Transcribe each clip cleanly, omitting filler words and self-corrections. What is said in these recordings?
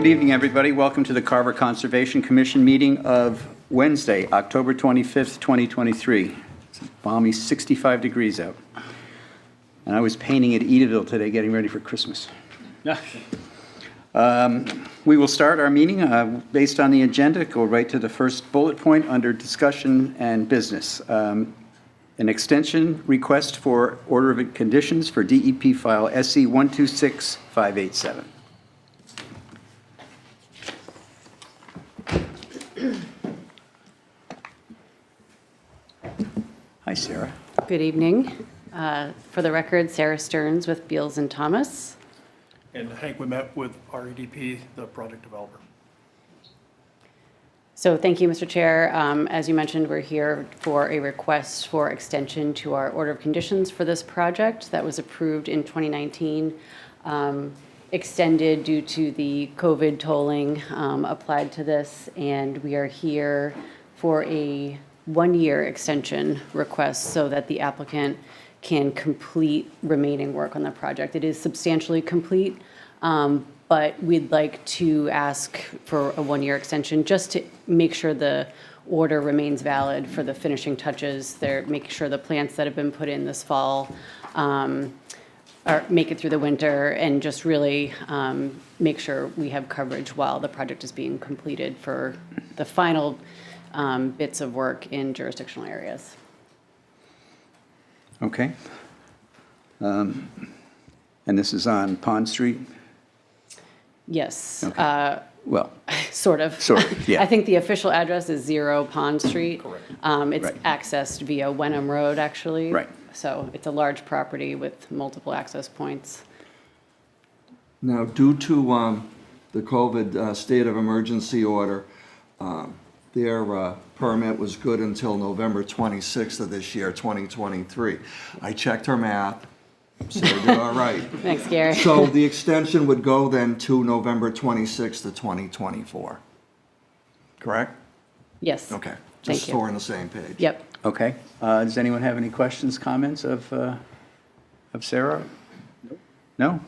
Good evening, everybody. Welcome to the Carver Conservation Commission meeting of Wednesday, October 25th, 2023. It's a balmy 65 degrees out. And I was painting at Edaville today, getting ready for Christmas. We will start our meeting based on the agenda, go right to the first bullet point under discussion and business. An extension request for order of conditions for DEP file SC 126587. Hi, Sarah. Good evening. For the record, Sarah Stearns with Beals and Thomas. And Hank, we met with REDP, the project developer. So thank you, Mr. Chair. As you mentioned, we're here for a request for extension to our order of conditions for this project that was approved in 2019, extended due to the COVID tolling applied to this, and we are here for a one-year extension request so that the applicant can complete remaining work on the project. It is substantially complete, but we'd like to ask for a one-year extension just to make sure the order remains valid for the finishing touches. They're making sure the plants that have been put in this fall make it through the winter, and just really make sure we have coverage while the project is being completed for the final bits of work in jurisdictional areas. Okay. And this is on Pond Street? Yes. Okay. Well, Sort of. yeah. I think the official address is 0 Pond Street. Correct. It's Right. accessed via Wenham Road, actually. Right. So it's a large property with multiple access points. Now, due to the COVID state of emergency order, their permit was good until November 26th of this year, 2023. I checked her math, so they did all right. Thanks, Gary. So the extension would go then to November 26th of 2024, correct? Yes. Okay, Thank just you. so we're on the same page. Yep. Okay. Does anyone have any questions, comments of Sarah? No?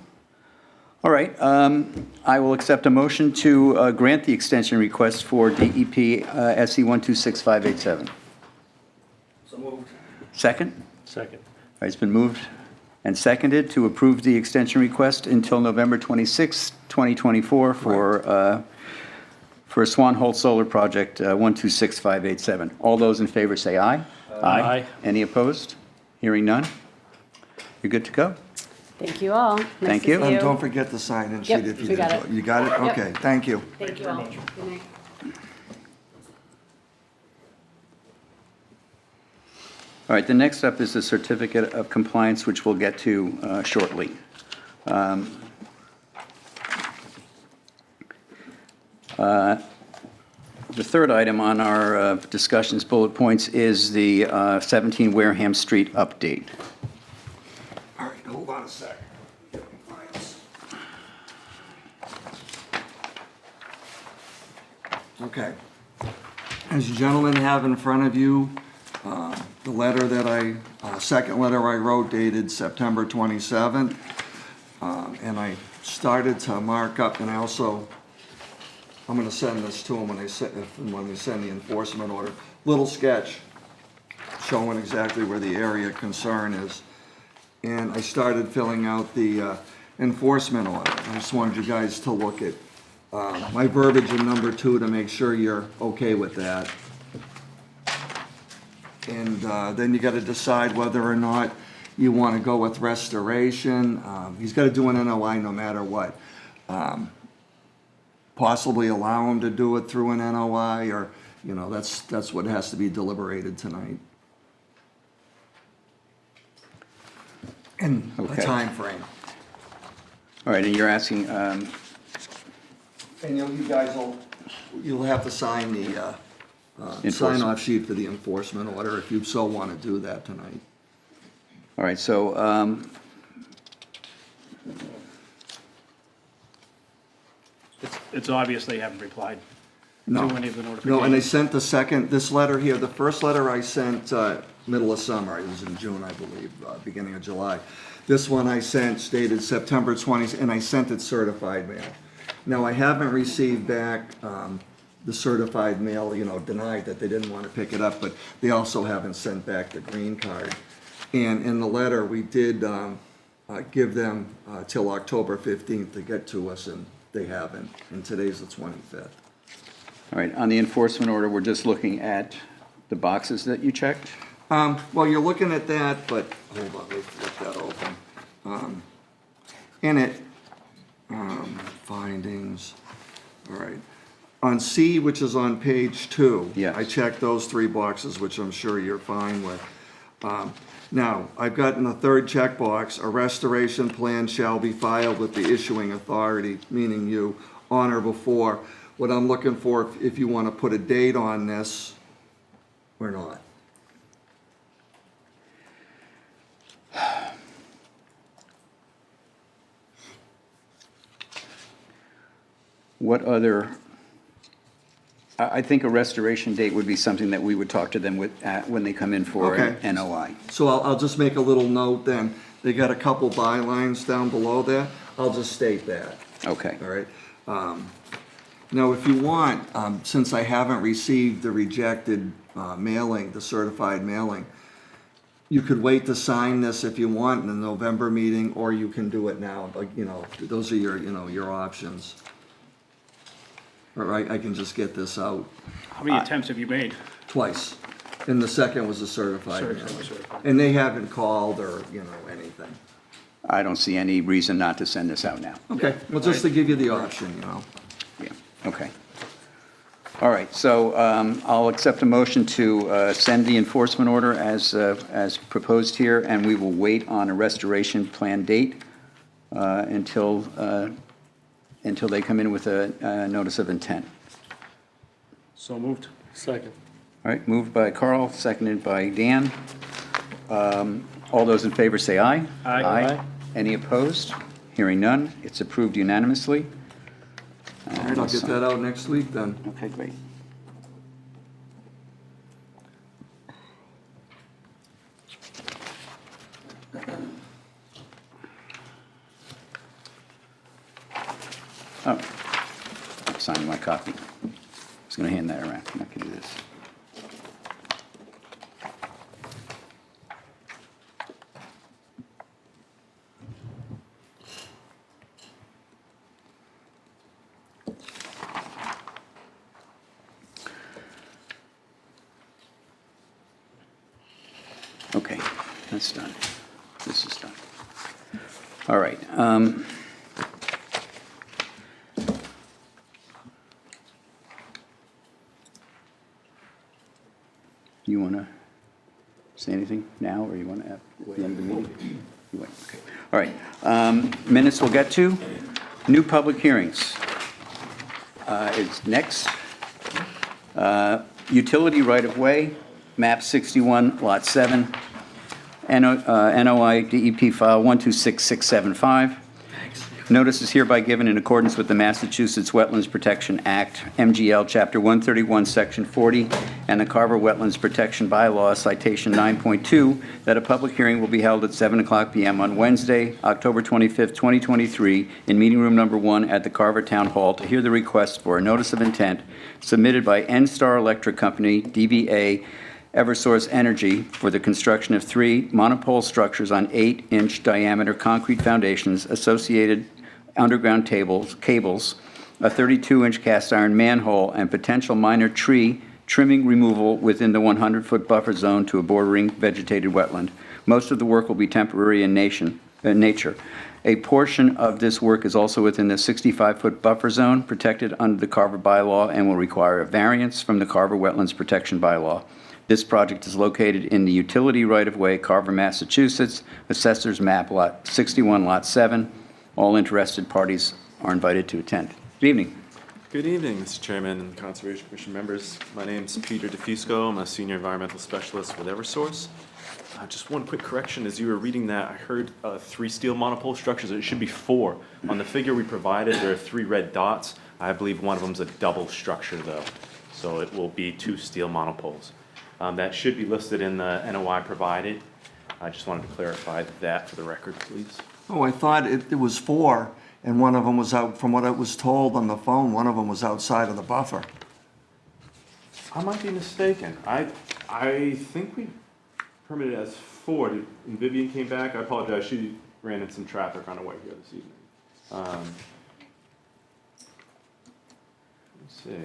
All right. I will accept a motion to grant the extension request for DEP SC 126587. So moved. Second? Second. All right, it's been moved and seconded to approve the extension request until November 26, 2024 for Swan Hole Solar Project 126587. All those in favor say aye. Aye. Any opposed? Hearing none? You're good to go? Thank you all. Nice Thank to you. see And don't forget the sign-in sheet Yep, if you we did. got it. You got it? Yep. Okay, thank you. Thank you all. Good night. All right, the next up is the certificate of compliance, which we'll get to shortly. The third item on our discussions bullet points is the 17 Wareham Street update. All right, hold on a sec. Okay. As you gentlemen have in front of you, the letter that second letter I wrote dated September 27th. And I started to mark up, and I also, I'm gonna send this to them when they send the enforcement order. Little sketch showing exactly where the area of concern is. And I started filling out the enforcement order. I just wanted you guys to look at my verbiage in number 2 to make sure you're okay with that. And then you gotta decide whether or not you wanna go with restoration. He's gotta do an NOI no matter what. Possibly allow him to do it through an NOI, or, you know, that's what has to be deliberated tonight. And a Okay. time frame. All right, and you're asking, And you guys you'll have to sign the Enforcement. sign-off sheet for the enforcement order if you so want to do that tonight. all right, so It's obvious they haven't replied No. to any of the No, and I notifications. sent this letter here, the first letter I sent middle of summer, it was in June, I believe, beginning of July. This one I sent stated September 20th, and I sent it certified mail. Now, I haven't received back the certified mail, denied that they didn't want to pick it up, but they also haven't sent back the green card. And in the letter, we did give them till October 15th to get to us, and they haven't, and today's the 25th. All right, on the enforcement order, we're just looking at the boxes that you checked? Well, you're looking at that, but, hold on, let me flip that open. In it, findings, all right. On C, which is on page 2. Yes. I checked those 3 boxes, which I'm sure you're fine with. Now, I've got in the third checkbox, a restoration plan shall be filed with the issuing authority, meaning you, on or before. What I'm looking for, if you want to put a date on this or not. What other, I think a restoration date would be something that we would talk to them when they come in for Okay. an NOI. So I'll just make a little note then. They got a couple bylines down below there. I'll just state that. Okay. All right. Now, if you want, since I haven't received the rejected mailing, the certified mailing, you could wait to sign this if you want in the November meeting, or you can do it now. Like, those are your options. All right, I can just get this out How many attempts have you made? twice. And the second was a certified mailing. Certified. And they haven't called or, anything. I don't see any reason not to send this out now. Okay, well, just to give you the option, Yeah, okay. All right, so I'll accept a motion to send the enforcement order as proposed here, and we will wait on a restoration plan date until they come in with a notice of intent. So moved. Second. All right, moved by Carl, seconded by Dan. All those in favor say aye. Aye. Aye. Any opposed? Hearing none, it's approved unanimously. All right, I'll get that out next week then. Okay, great. Oh, I'm signing my copy. I was going to hand that around. I'm not going to do this. Okay, that's done. This is done. All right. You want to say anything now, or you want to at the end of the meeting? You wait, okay. All right. Minutes we'll get to. New public hearings is next. Utility right-of-way, map 61, lot 7, NOI DEP file 126675. Notice is hereby given in accordance with the Massachusetts Wetlands Protection Act, MGL Chapter 131, Section 40, and the Carver Wetlands Protection Bylaw, Citation 9.2, that a public hearing will be held at 7:00 p.m. on Wednesday, October 25th, 2023, in Meeting Room Number 1 at the Carver Town Hall to hear the request for a notice of intent submitted by N-Star Electric Company, DBA, Eversource Energy, for the construction of 3 monopole structures on 8-inch diameter concrete foundations, associated underground cables, a 32-inch cast iron manhole, and potential minor tree trimming removal within the 100-foot buffer zone to a bordering vegetated wetland. Most of the work will be temporary in nature. A portion of this work is also within the 65-foot buffer zone protected under the Carver bylaw and will require a variance from the Carver Wetlands Protection Bylaw. This project is located in the utility right-of-way, Carver, Massachusetts, Assessor's Map, Lot 61, Lot 7. All interested parties are invited to attend. Good evening. Good evening, Mr. Chairman and Conservation Commission members. My name is Peter DeFusco. I'm a Senior Environmental Specialist with Eversource. Just one quick correction. As you were reading that, I heard 3 steel monopole structures. It should be 4. On the figure we provided, there are 3 red dots. I believe one of them is a double structure, though. So it will be 2 steel monopoles. That should be listed in the NOI provided. I just wanted to clarify that for the record, please. Oh, I thought it was 4, and one of them was out, from what I was told on the phone, one of them was outside of the buffer. I might be mistaken. I think we permitted as 4. And Vivian came back. I apologize. She ran into some traffic on her way here this evening. Let's see.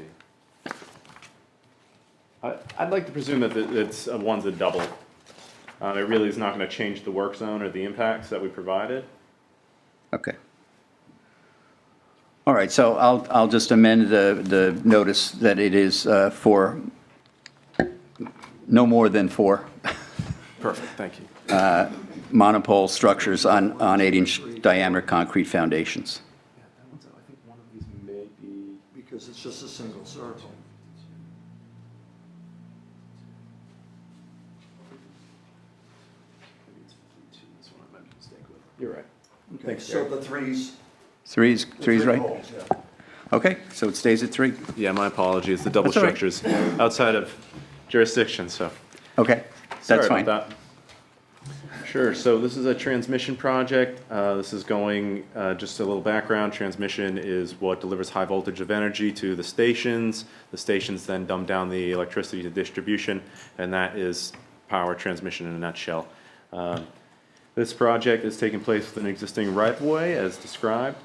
I'd like to presume that it's one's a double. It really is not going to change the work zone or the impacts that we provided. Okay. All right, so I'll just amend the notice that it is for no more than 4 Perfect. Thank you. monopole structures on 8-inch diameter concrete foundations. Yeah, that one's out. I think one of these may be. Because it's just a single circle. Maybe it's 52. This one I might be mistaken with. You're right. Okay, Thanks, so Gary. the three's. Three's right? holes, yeah. Okay, so it stays at 3. Yeah, my apologies. The double That's all right. structures outside of jurisdiction, so. Okay, Sorry that's fine. about that. Sure, so this is a transmission project. This is going, just a little background, transmission is what delivers high voltage of energy to the stations. The stations then dump down the electricity to distribution, and that is power transmission in a nutshell. This project is taking place with an existing right-of-way as described.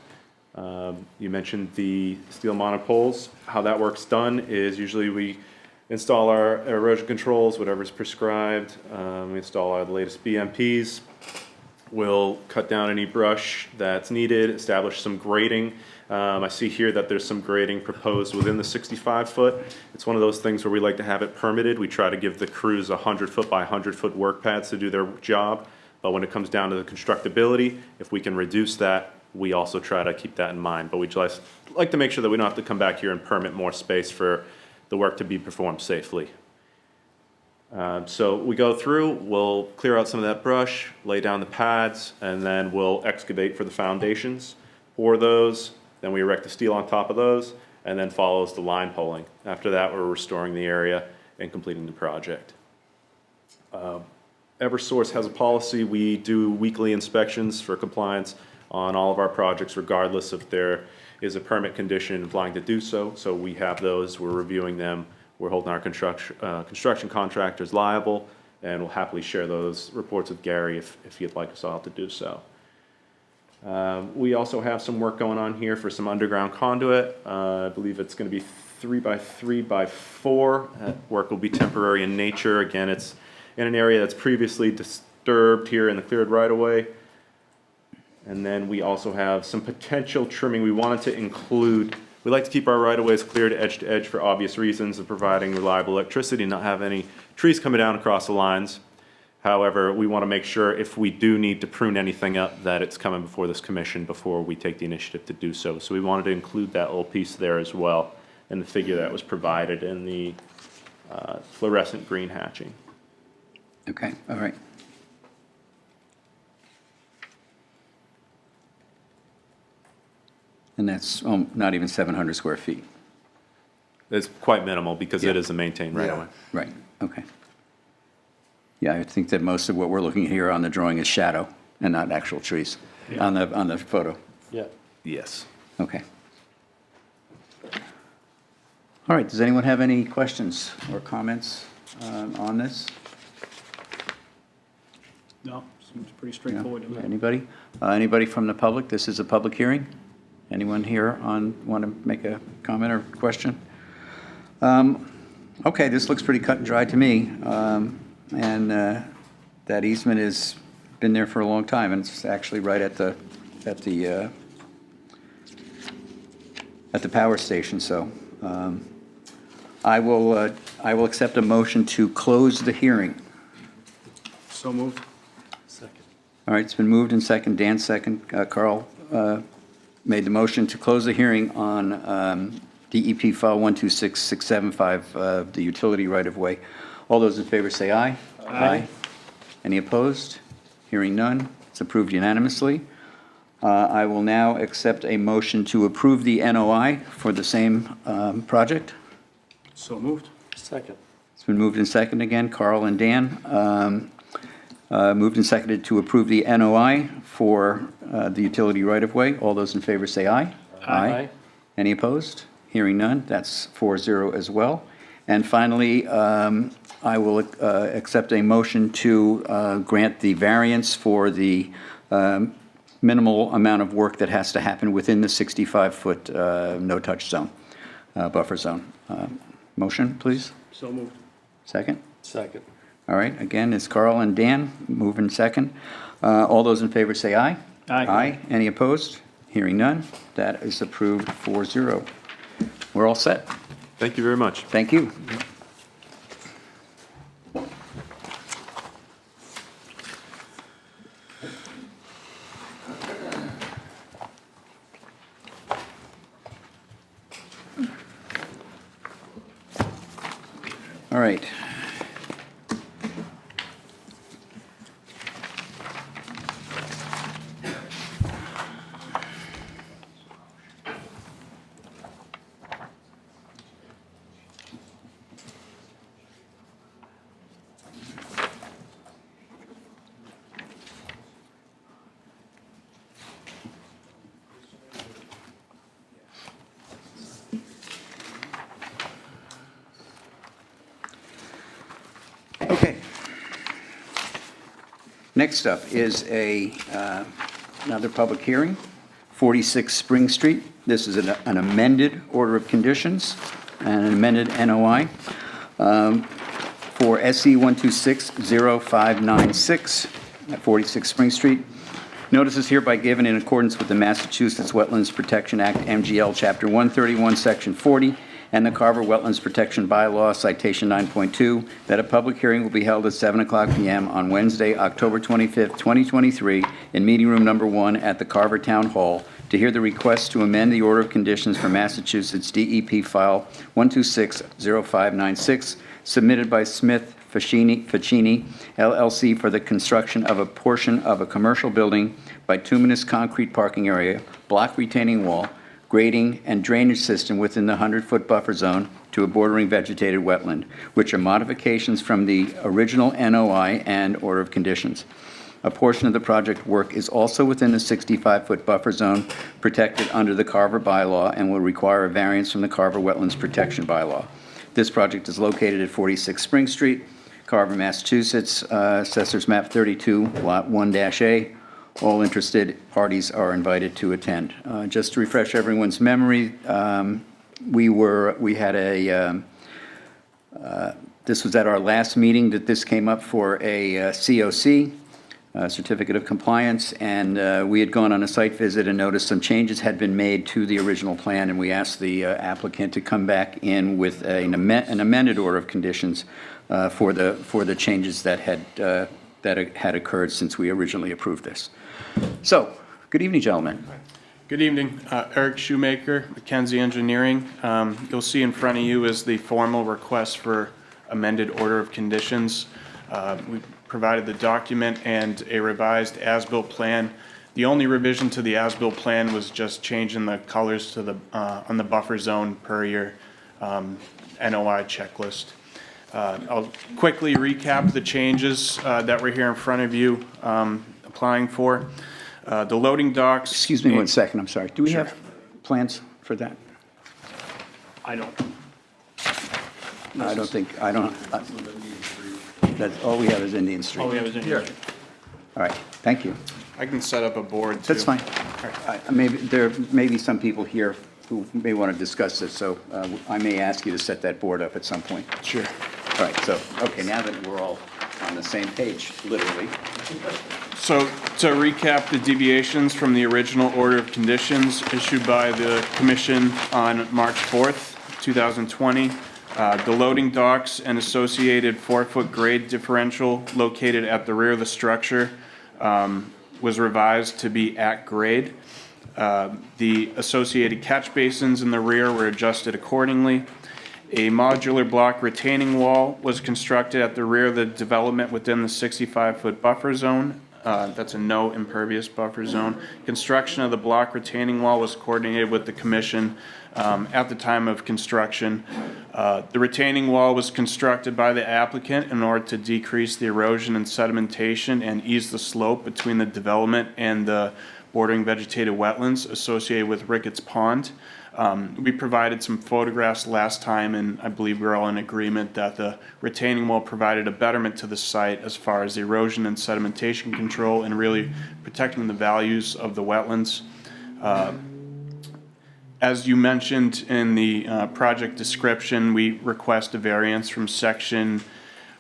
You mentioned the steel monopoles. How that work's done is usually we install our erosion controls, whatever's prescribed. We install the latest BMPs. We'll cut down any brush that's needed, establish some grading. I see here that there's some grading proposed within the 65-foot. It's one of those things where we like to have it permitted. We try to give the crews 100-foot by 100-foot work pads to do their job. But when it comes down to the constructability, if we can reduce that, we also try to keep that in mind. But we just like to make sure that we don't have to come back here and permit more space for the work to be performed safely. So we go through, we'll clear out some of that brush, lay down the pads, and then we'll excavate for the foundations, pour those, then we erect the steel on top of those, and then follows the line pulling. After that, we're restoring the area and completing the project. Eversource has a policy. We do weekly inspections for compliance on all of our projects, regardless if there is a permit condition applying to do so. So we have those, we're reviewing them, we're holding our construction contractors liable, and we'll happily share those reports with Gary if you'd like us all to do so. We also have some work going on here for some underground conduit. I believe it's going to be 3 by 3 by 4. That work will be temporary in nature. Again, it's in an area that's previously disturbed here in the cleared right-of-way. And then we also have some potential trimming. We wanted to include, we like to keep our right-of-ways cleared edge to edge for obvious reasons of providing reliable electricity, not have any trees coming down across the lines. However, we want to make sure if we do need to prune anything up, that it's coming before this commission before we take the initiative to do so. So we wanted to include that little piece there as well in the figure that was provided in the fluorescent green hatching. Okay, all right. And that's not even 700 square feet. It's quite minimal because it Yeah. is a maintained right-of-way. Right, okay. Yeah, I think that most of what we're looking at here on the drawing is shadow and not actual trees on the photo. Yeah. Yes. Okay. All right, does anyone have any questions or comments on this? No, seems pretty No? straightforward to me. Anybody? Anybody from the public? This is a public hearing. Anyone here want to make a comment or question? Okay, this looks pretty cut and dry to me. And that easement has been there for a long time, and it's actually right at the power station, so I will accept a motion to close the hearing. So moved. All right, it's been moved and second, Dan second, Carl made the motion to close the hearing on DEP file 126675, the utility right-of-way. All those in favor say aye. Aye. Any opposed? Hearing none, it's approved unanimously. I will now accept a motion to approve the NOI for the same project. So moved. Second. It's been moved and second again, Carl and Dan. Moved and seconded to approve the NOI for the utility right-of-way. All those in favor say aye. Aye. Any opposed? Hearing none, that's 4-0 as well. And finally, I will accept a motion to grant the variance for the minimal amount of work that has to happen within the 65-foot no-touch zone, buffer zone. Motion, please? So moved. Second? Second. All right, again, it's Carl and Dan, moving second. All those in favor say aye. Aye. Aye. Any opposed? Hearing none, that is approved 4-0. We're all set. Thank you very much. Thank you. All right. Okay. Next up is another public hearing, 46 Spring Street. This is an amended order of conditions and an amended NOI for SE 1260596 at 46 Spring Street. Notice is hereby given in accordance with the Massachusetts Wetlands Protection Act, MGL, Chapter 131, Section 40, and the Carver Wetlands Protection Bylaw, Citation 9.2, that a public hearing will be held at 7:00 p.m. on Wednesday, October 25th, 2023, in Meeting Room Number 1 at the Carver Town Hall to hear the request to amend the order of conditions for Massachusetts DEP File 1260596, submitted by Smith Ficini LLC for the construction of a portion of a commercial building, bituminous concrete parking area, block retaining wall, grading, and drainage system within the 100-foot buffer zone to a bordering vegetated wetland, which are modifications from the original NOI and order of conditions. A portion of the project work is also within the 65-foot buffer zone protected under the Carver bylaw and will require a variance from the Carver Wetlands Protection Bylaw. This project is located at 46 Spring Street, Carver, Massachusetts, Assessors Map 32, Lot 1-A. All interested parties are invited to attend. Just to refresh everyone's memory, this was at our last meeting that this came up for a COC, Certificate of Compliance, and we had gone on a site visit and noticed some changes had been made to the original plan, and we asked the applicant to come back in with an amended order of conditions for the changes that had occurred since we originally approved this. So, good evening, gentlemen. Good evening. Eric Shoemaker, Mackenzie Engineering. You'll see in front of you is the formal request for amended order of conditions. We provided the document and a revised as-built plan. The only revision to the as-built plan was just changing the colors to the on the buffer zone per your NOI checklist. I'll quickly recap the changes that we're here in front of you applying for. The loading docks. Excuse me 1 second, I'm sorry. Do we have plans for that? I don't. That's all we have is Indian Street. All we have is in here. All right, thank you. I can set up a board too. That's fine. There may be some people here who may want to discuss this, so I may ask you to set that board up at some point. Sure. All right, so, okay, now that we're all on the same page, literally. So to recap the deviations from the original order of conditions issued by the commission on March 4th, 2020, the loading docks and associated 4-foot grade differential located at the rear of the structure was revised to be at grade. The associated catch basins in the rear were adjusted accordingly. A modular block retaining wall was constructed at the rear of the development within the 65-foot buffer zone. That's a no impervious buffer zone. Construction of the block retaining wall was coordinated with the commission at the time of construction. The retaining wall was constructed by the applicant in order to decrease the erosion and sedimentation and ease the slope between the development and the bordering vegetated wetlands associated with Ricketts Pond. We provided some photographs last time, and I believe we're all in agreement that the retaining wall provided a betterment to the site as far as the erosion and sedimentation control and really protecting the values of the wetlands. As you mentioned in the project description, we request a variance from section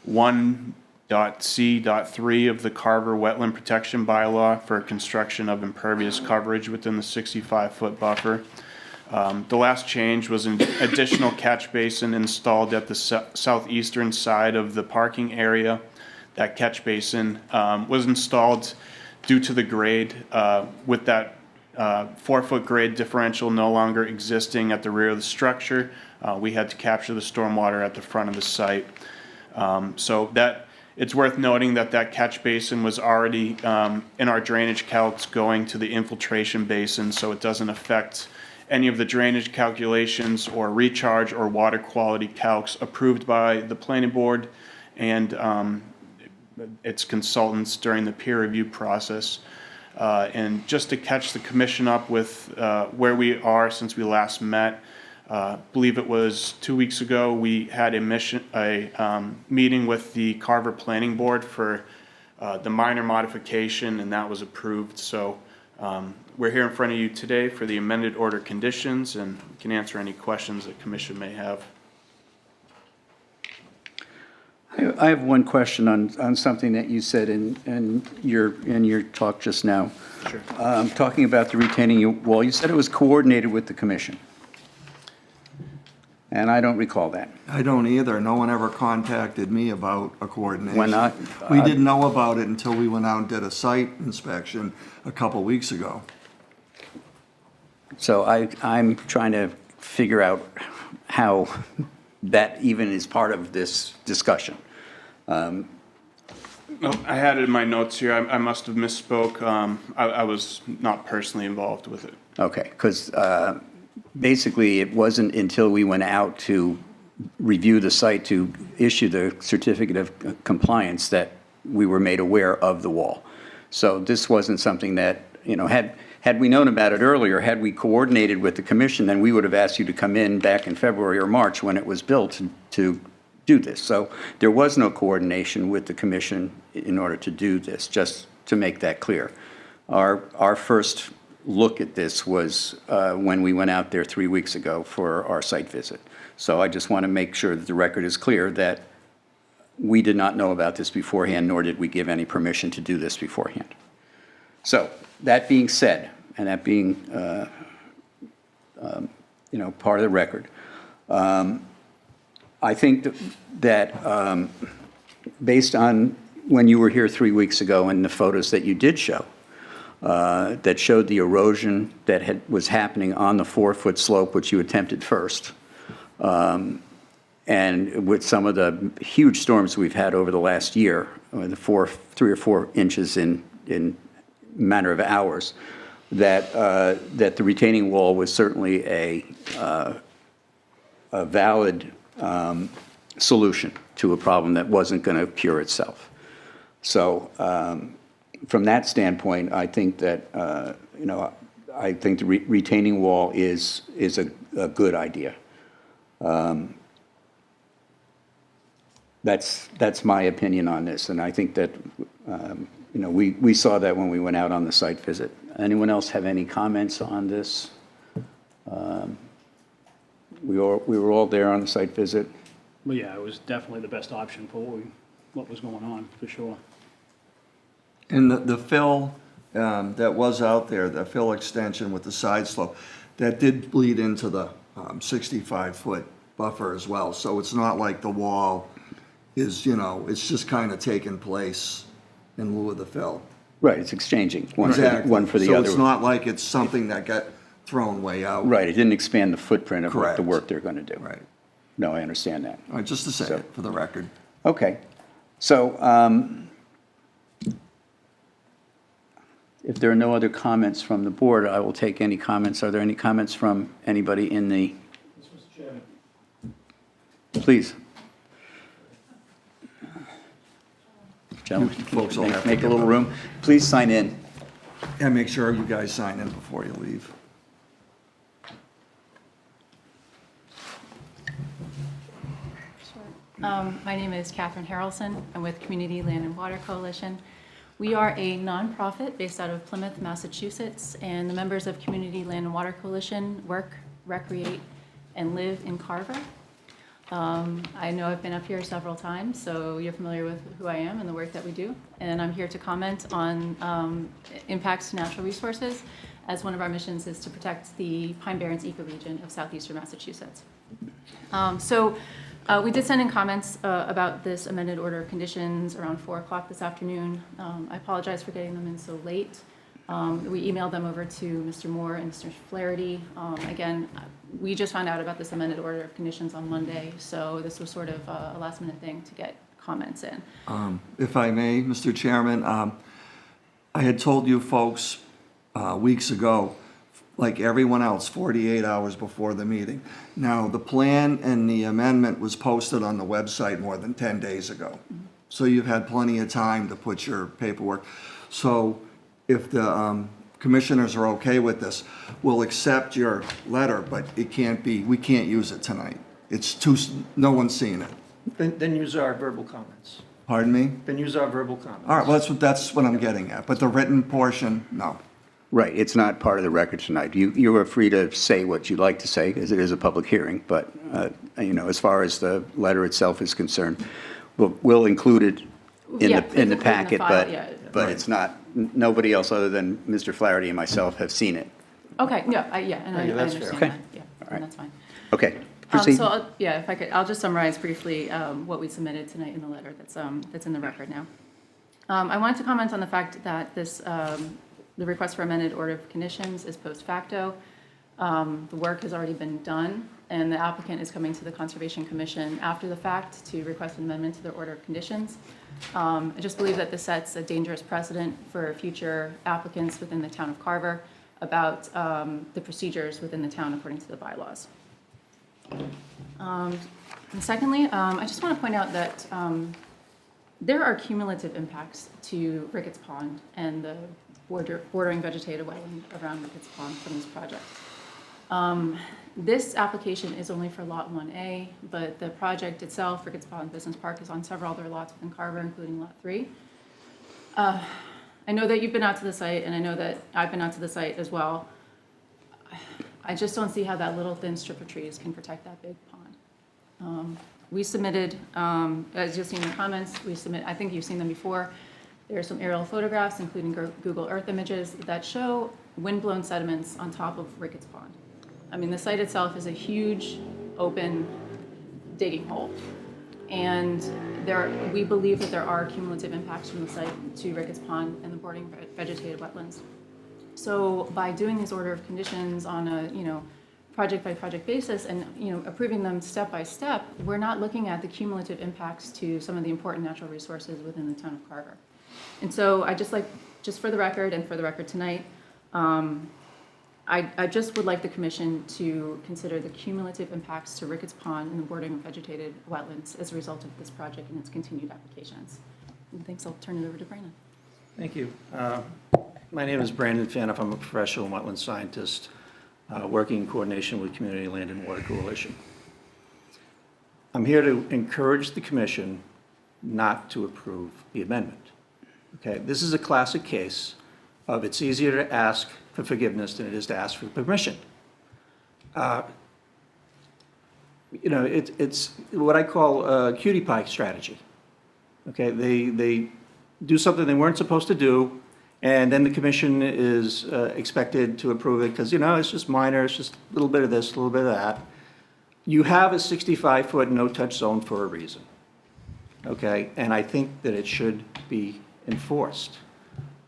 1.c.3 of the Carver Wetland Protection Bylaw for construction of impervious coverage within the 65-foot buffer. The last change was an additional catch basin installed at the southeastern side of the parking area. That catch basin was installed due to the grade with that 4-foot grade differential no longer existing at the rear of the structure. We had to capture the stormwater at the front of the site. So that it's worth noting that that catch basin was already in our drainage calcs going to the infiltration basin, so it doesn't affect any of the drainage calculations or recharge or water quality calcs approved by the planning board and its consultants during the peer review process. And just to catch the commission up with where we are since we last met, believe it was 2 weeks ago, we had a meeting with the Carver Planning Board for the minor modification, and that was approved. So we're here in front of you today for the amended order conditions, and we can answer any questions that commission may have. I have one question on something that you said in your talk just now. Sure. Talking about the retaining wall, you said it was coordinated with the commission. And I don't recall that. I don't either. No one ever contacted me about a coordination. When I- We didn't know about it until we went out and did a site inspection a couple weeks ago. So I'm trying to figure out how that even is part of this discussion. No, I had it in my notes here. I must have misspoke. I was not personally involved with it. Okay, because basically it wasn't until we went out to review the site to issue the certificate of compliance that we were made aware of the wall. So this wasn't something that, had we known about it earlier, had we coordinated with the commission, then we would have asked you to come in back in February or March when it was built to do this. So there was no coordination with the commission in order to do this, just to make that clear. Our first look at this was when we went out there 3 weeks ago for our site visit. So I just want to make sure that the record is clear that we did not know about this beforehand, nor did we give any permission to do this beforehand. So that being said, and that being part of the record, I think that based on when you were here 3 weeks ago and the photos that you did show, that showed the erosion that was happening on the 4-foot slope, which you attempted first, and with some of the huge storms we've had over the last year, the 3 or 4 inches in a matter of hours, that the retaining wall was certainly a valid solution to a problem that wasn't going to cure itself. So from that standpoint, I think that I think the retaining wall is a good idea. That's my opinion on this, and I think that we saw that when we went out on the site visit. Anyone else have any comments on this? We were all there on the site visit. Well, yeah, it was definitely the best option for what was going on, for sure. And the fill that was out there, the fill extension with the side slope, that did bleed into the 65-foot buffer as well. So it's not like the wall is, it's just kind of taking place in lieu of the fill. Right, it's exchanging one for the So other. it's not like it's something that got thrown way out. Right, it didn't expand the footprint of what the Correct. work they're going to do. Right. No, I understand that. All right, just to say it for the record. Okay, so if there are no other comments from the board, I will take any comments. Are there any comments from anybody in the? Mr. Chairman. Please. Gentlemen, Folks will have to make a give little up. room. Please sign in. And make sure you guys sign in before you leave. My name is Catherine Harrelson. I'm with Community Land and Water Coalition. We are a nonprofit based out of Plymouth, Massachusetts, and the members of Community Land and Water Coalition work, recreate, and live in Carver. I know I've been up here several times, so you're familiar with who I am and the work that we do. And I'm here to comment on impacts to natural resources, as one of our missions is to protect the Pine Barrens ecoregion of southeastern Massachusetts. We did send in comments about this amended order of conditions around 4 o'clock this afternoon. I apologize for getting them in so late. We emailed them over to Mr. Moore and Mr. Flaherty. Again, we just found out about this amended order of conditions on Monday, so this was sort of a last-minute thing to get comments in. If I may, Mr. Chairman, I had told you folks weeks ago, like everyone else, 48 hours before the meeting. Now, the plan and the amendment was posted on the website more than 10 days ago. So you've had plenty of time to put your paperwork. So if the commissioners are okay with this, we'll accept your letter, but it can't be, we can't use it tonight. It's too, no one's seen it. Then use our verbal comments. Pardon me? Then use our verbal comments. All right, well, that's what I'm getting at, but the written portion, no. Right, it's not part of the record tonight. You are free to say what you'd like to say, because it is a public hearing, but, as far as the letter itself is concerned, we'll include it Yeah, in the physically packet, file, yeah. but it's not, nobody else other than Mr. Flaherty and myself have seen it. Okay, and I that's fair. understand Okay. that, yeah, and that's fine. Okay, proceed. If I could, I'll just summarize briefly what we submitted tonight in the letter that's in the record now. I wanted to comment on the fact that this, the request for amended order of conditions is post facto. The work has already been done, and the applicant is coming to the Conservation Commission after the fact to request an amendment to their order of conditions. I just believe that this sets a dangerous precedent for future applicants within the town of Carver about the procedures within the town according to the bylaws. And secondly, I just want to point out that there are cumulative impacts to Ricketts Pond and the bordering vegetated wetland around Ricketts Pond from this project. This application is only for Lot 1A, but the project itself, Ricketts Pond Business Park, is on several other lots within Carver, including Lot 3. I know that you've been out to the site, and I know that I've been out to the site as well. I just don't see how that little thin strip of trees can protect that big pond. We submitted, as you'll see in the comments, I think you've seen them before. There are some aerial photographs, including Google Earth images, that show windblown sediments on top of Ricketts Pond. I mean, the site itself is a huge, open digging hole. And we believe that there are cumulative impacts from the site to Ricketts Pond and the bordering vegetated wetlands. So by doing these order of conditions on a, project by project basis and, approving them step by step, we're not looking at the cumulative impacts to some of the important natural resources within the town of Carver. And so I just for the record and for the record tonight, I just would like the commission to consider the cumulative impacts to Ricketts Pond and the bordering of vegetated wetlands as a result of this project and its continued applications. And thanks, I'll turn it over to Brandon. Thank you. My name is Brandon Faniff. I'm a professional wetland scientist working in coordination with Community Land and Water Coalition. I'm here to encourage the commission not to approve the amendment. Okay, this is a classic case of it's easier to ask for forgiveness than it is to ask for permission. It's what I call a cutie pie strategy. Okay, they do something they weren't supposed to do, and then the commission is expected to approve it because, it's just minor, it's just a little bit of this, a little bit of that. You have a 65-foot no-touch zone for a reason, okay? And I think that it should be enforced.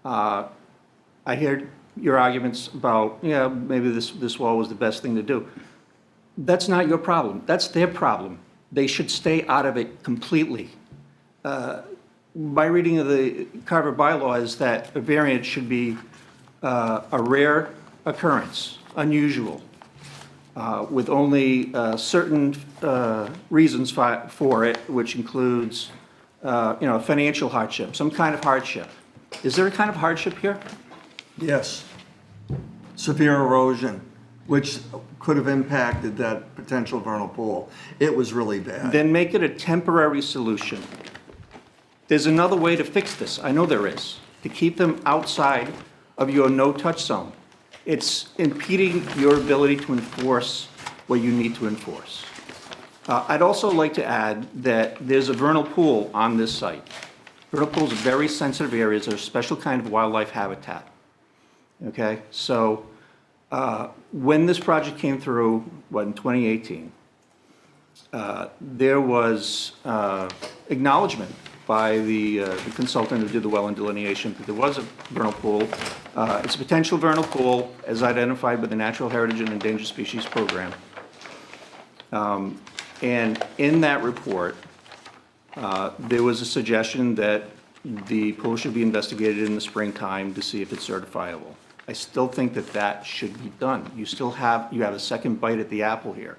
I hear your arguments about, maybe this wall was the best thing to do. That's not your problem. That's their problem. They should stay out of it completely. My reading of the Carver bylaw is that a variance should be a rare occurrence, unusual, with only certain reasons for it, which includes, financial hardship, some kind of hardship. Is there a kind of hardship here? Yes. Severe erosion, which could have impacted that potential vernal pool. It was really bad. Then make it a temporary solution. There's another way to fix this, I know there is, to keep them outside of your no-touch zone. It's impeding your ability to enforce what you need to enforce. I'd also like to add that there's a vernal pool on this site. Vernal pools are very sensitive areas, they're a special kind of wildlife habitat. Okay, so when this project came through, in 2018, there was acknowledgement by the consultant who did the well and delineation that there was a vernal pool. It's a potential vernal pool as identified by the Natural Heritage and Endangered Species Program. And in that report, there was a suggestion that the pool should be investigated in the springtime to see if it's certifiable. I still think that that should be done. You have a second bite at the apple here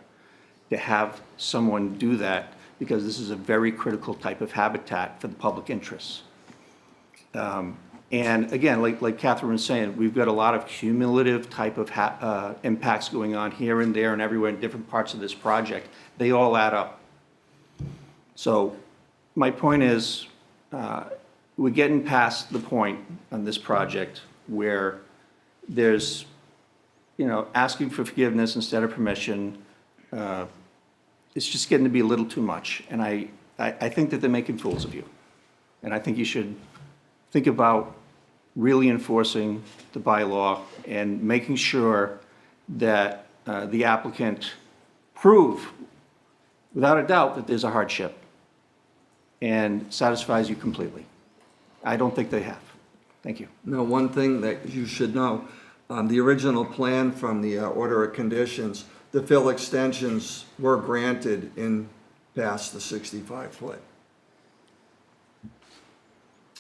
to have someone do that, because this is a very critical type of habitat for the public interest. And again, like Catherine was saying, we've got a lot of cumulative type of impacts going on here and there and everywhere in different parts of this project. They all add up. So my point is, we're getting past the point on this project where there's, asking for forgiveness instead of permission. It's just getting to be a little too much. And I think that they're making fools of you. And I think you should think about really enforcing the bylaw and making sure that the applicant prove, without a doubt, that there's a hardship and satisfies you completely. I don't think they have. Thank you. Now, one thing that you should know, the original plan from the order of conditions, the fill extensions were granted in past the 65-foot.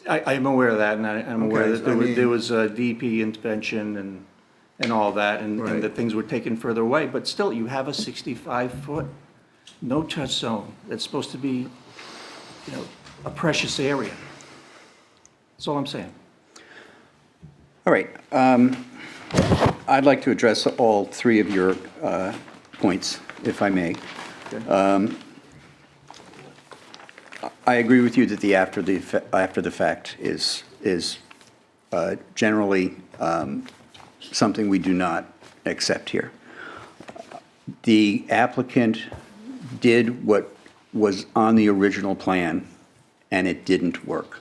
I'm aware of that, and I'm aware Okay, that there I was, mean- there was a DEP intervention and all that, and Right. that things were taken further away, but still, you have a 65-foot no-touch zone that's supposed to be, a precious area. That's all I'm saying. All right. I'd like to address all three of your points, if I may. I agree with you that the after the fact is generally something we do not accept here. The applicant did what was on the original plan, and it didn't work.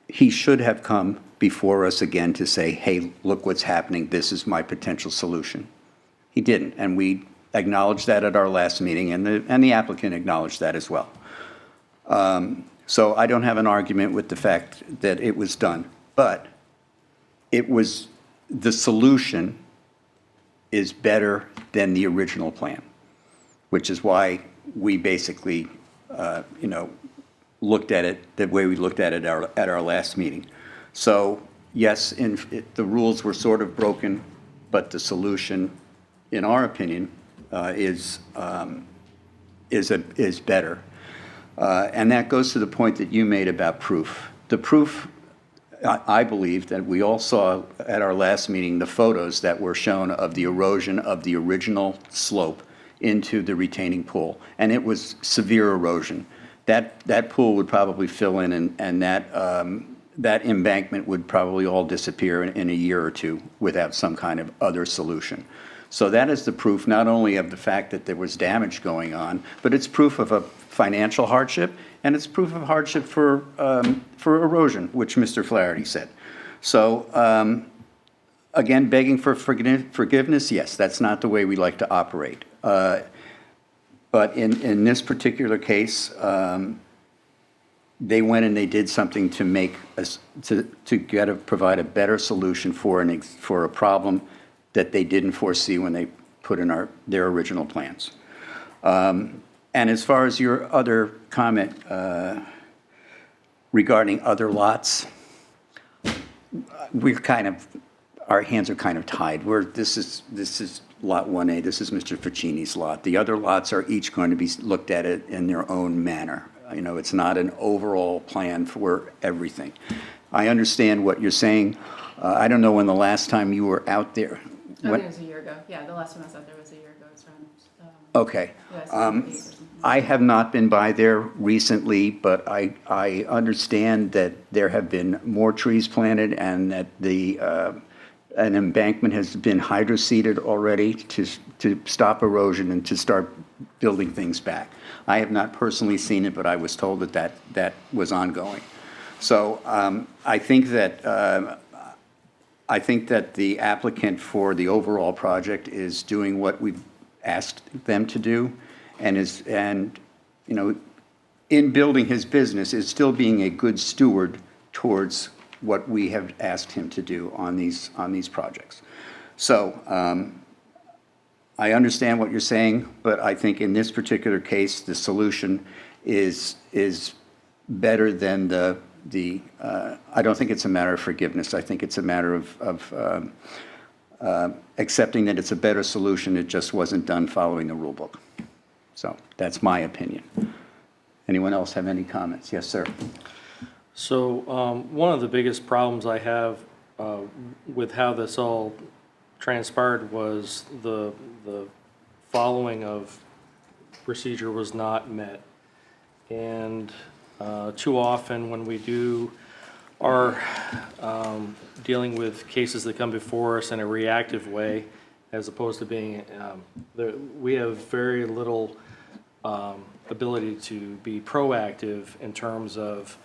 He should have come before us again to say, hey, look what's happening, this is my potential solution. He didn't, and we acknowledged that at our last meeting, and the applicant acknowledged that as well. So I don't have an argument with the fact that it was done, but the solution is better than the original plan, which is why we basically, looked at it the way we looked at it at our last meeting. So yes, the rules were sort of broken, but the solution, in our opinion, is better. And that goes to the point that you made about proof. The proof, I believe, that we all saw at our last meeting, the photos that were shown of the erosion of the original slope into the retaining pool, and it was severe erosion. That pool would probably fill in, and that embankment would probably all disappear in a year or two without some kind of other solution. So that is the proof not only of the fact that there was damage going on, but it's proof of a financial hardship, and it's proof of hardship for erosion, which Mr. Flaherty said. So again, begging for forgiveness, yes, that's not the way we like to operate. But in this particular case, they went and they did something to make us to provide a better solution for a problem that they didn't foresee when they put in their original plans. And as far as your other comment regarding other lots, our hands are kind of tied. This is Lot 1A, this is Mr. Ficini's lot. The other lots are each going to be looked at it in their own manner. It's not an overall plan for everything. I understand what you're saying. I don't know when the last time you were out there. I When- think it was a year ago. Yeah, the last time I was out there was a year ago. It's around, Okay. yeah, September 8th or something. I have not been by there recently, but I understand that there have been more trees planted and that an embankment has been hydroseeded already to stop erosion and to start building things back. I have not personally seen it, but I was told that was ongoing. So I think that the applicant for the overall project is doing what we've asked them to do, and you know, in building his business, is still being a good steward towards what we have asked him to do on these projects. So I understand what you're saying, but I think in this particular case, the solution is better than I don't think it's a matter of forgiveness. I think it's a matter of accepting that it's a better solution. It just wasn't done following the rule book. So that's my opinion. Anyone else have any comments? Yes, sir. So one of the biggest problems I have with how this all transpired was the following of procedure was not met. And too often when we are dealing with cases that come before us in a reactive way, as opposed to being, we have very little ability to be proactive in terms of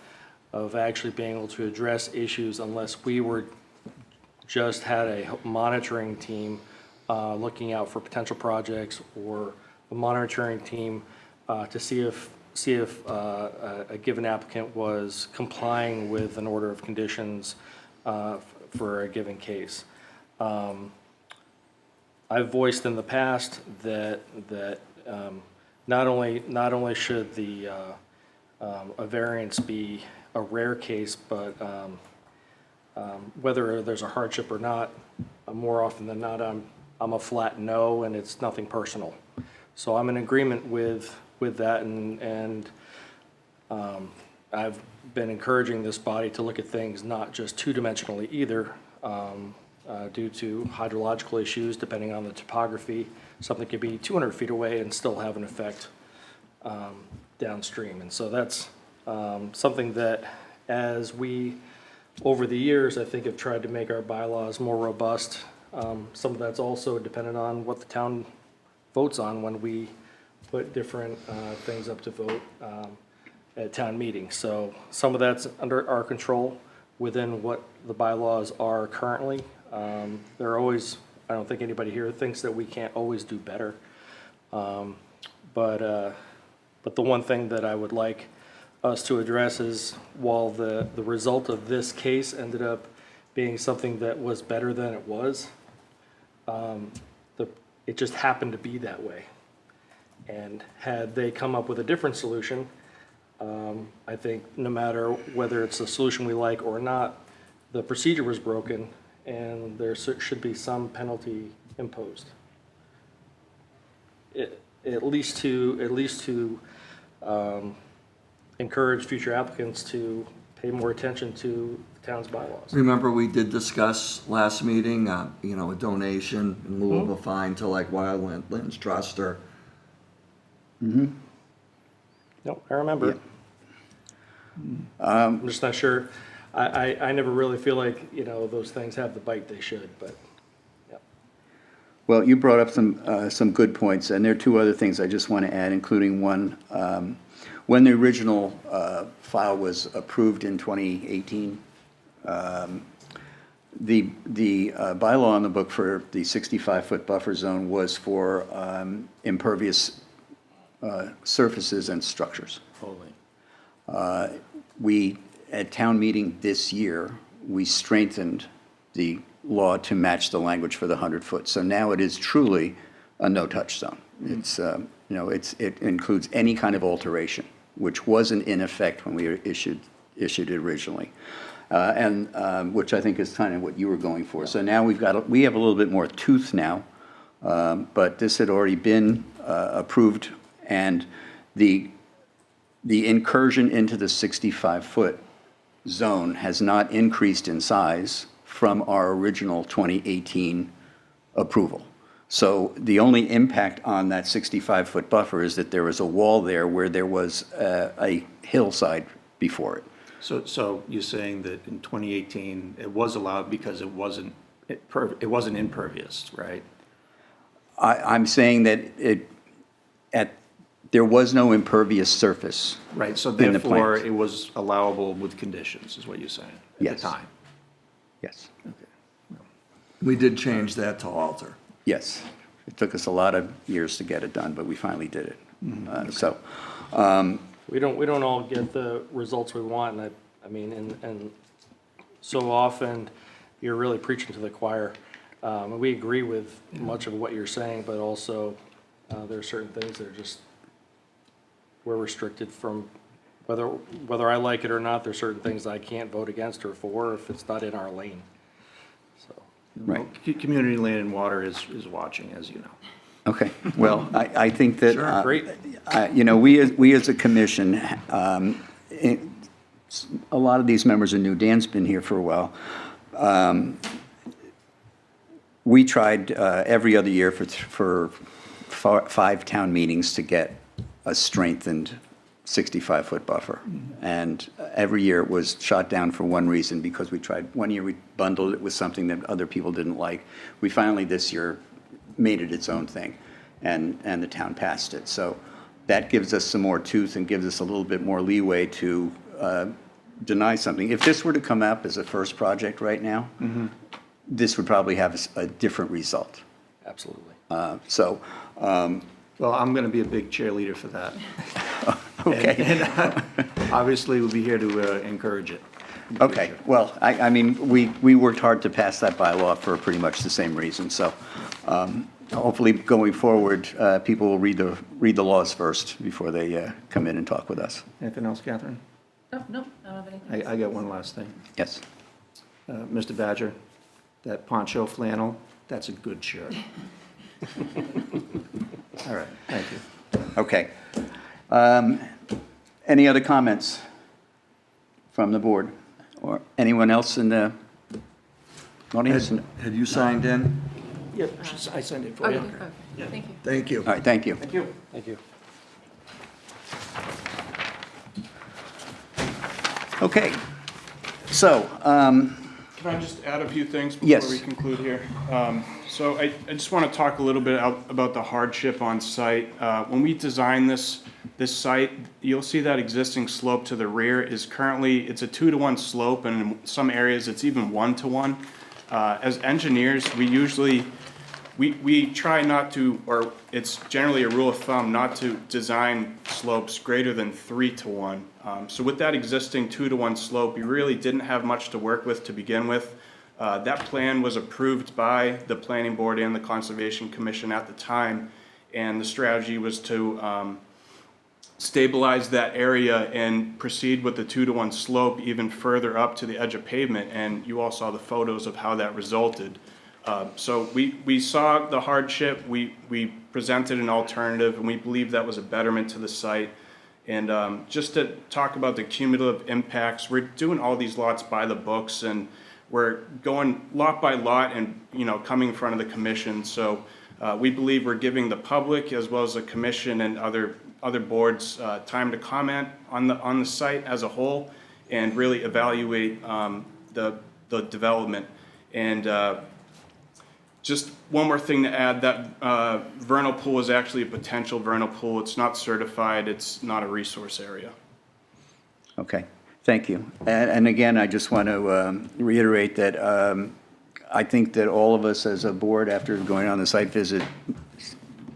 actually being able to address issues unless we were just had a monitoring team looking out for potential projects, or a monitoring team to see if a given applicant was complying with an order of conditions for a given case. I've voiced in the past that not only should a variance be a rare case, but whether there's a hardship or not, more often than not, I'm a flat no, and it's nothing personal. So I'm in agreement with that, and I've been encouraging this body to look at things not just two-dimensionally either, due to hydrological issues, depending on the topography. Something could be 200 feet away and still have an effect downstream. And so that's something that, as we, over the years, I think have tried to make our bylaws more robust. Some of that's also dependent on what the town votes on when we put different things up to vote at town meetings. So some of that's under our control within what the bylaws are currently. There are always, I don't think anybody here thinks that we can't always do better. But the one thing that I would like us to address is, while the result of this case ended up being something that was better than it was, it just happened to be that way. And had they come up with a different solution, I think no matter whether it's a solution we like or not, the procedure was broken, and there should be some penalty imposed. At least to encourage future applicants to pay more attention to the town's bylaws. Remember, we did discuss last meeting, a donation in lieu of a fine to like Wildlands Trust or. No, I remember. I'm just not sure. I never really feel like, those things have the bite they should, but, yeah. Well, you brought up some good points, and there are two other things I just want to add, including one. When the original file was approved in 2018, the bylaw on the book for the 65-foot buffer zone was for impervious surfaces and structures. Totally. At town meeting this year, we strengthened the law to match the language for the 100-foot. So now it is truly a no-touch zone. It's, it includes any kind of alteration, which wasn't in effect when we issued it originally, and which I think is kind of what you were going for. So now we have a little bit more tooth now, but this had already been approved, and the incursion into the 65-foot zone has not increased in size from our original 2018 approval. So the only impact on that 65-foot buffer is that there was a wall there where there was a hillside before it. So you're saying that in 2018, it was allowed because it wasn't impervious, right? I'm saying that there was no impervious surface. Right, so in the therefore, plans. it was allowable with conditions, is what you're saying, at Yes. the time? Yes, We did change that to alter. yes. It took us a lot of years to get it done, but we finally did it. So, We don't all get the results we want, and I mean, and so often, you're really preaching to the choir. And we agree with much of what you're saying, but also, there are certain things that are just, we're restricted from, whether I like it or not, there's certain things I can't vote against or for if it's not in our lane, so. right. Community Land and Water is watching, as you know. Okay, well, I think that. Sure, great. You know, we as a commission, a lot of these members are new. Dan's been here for a while. We tried every other year for 5 town meetings to get a strengthened 65-foot buffer. And every year it was shot down for one reason, because we tried, one year we bundled it with something that other people didn't like. We finally this year made it its own thing, and the town passed it. So that gives us some more tooth and gives us a little bit more leeway to deny something. If this were to come up as a first project right now, this would probably have a different result. Absolutely. So, Well, I'm going to be a big cheerleader for that. okay. And obviously, we'll be here to encourage it. in the Okay, future. well, I mean, we worked hard to pass that bylaw for pretty much the same reason, so hopefully going forward, people will read the laws first before they come in and talk with us. Anything else, Catherine? No, no, I don't have anything. I got one last thing. Yes. Mr. Badger, that poncho flannel, that's a good shirt. All right, thank you. Okay. Any other comments from the board? Or anyone else in the audience? All Had you signed in? Yep, I signed it for Okay, you. okay, thank you. Thank you. right, thank you. Thank you. Thank you. Okay, so, Can I just add a few things Yes. before we conclude here? So I just want to talk a little bit about the hardship on site. When we designed this site, you'll see that existing slope to the rear is currently, it's a 2-to-1 slope, and in some areas it's even 1-to-1. As engineers, we try not to, or it's generally a rule of thumb, not to design slopes greater than 3-to-1. So with that existing 2-to-1 slope, we really didn't have much to work with to begin with. That plan was approved by the Planning Board and the Conservation Commission at the time, and the strategy was to stabilize that area and proceed with the 2-to-1 slope even further up to the edge of pavement, and you all saw the photos of how that resulted. So we saw the hardship, we presented an alternative, and we believe that was a betterment to the site. And just to talk about the cumulative impacts, we're doing all these lots by the books, and we're going lot by lot and, coming in front of the commission. So we believe we're giving the public as well as the commission and other boards time to comment on the site as a whole and really evaluate the development. And just one more thing to add, that vernal pool is actually a potential vernal pool. It's not certified, it's not a resource area. okay, thank you. And again, I just want to reiterate that I think that all of us as a board, after going on the site visit,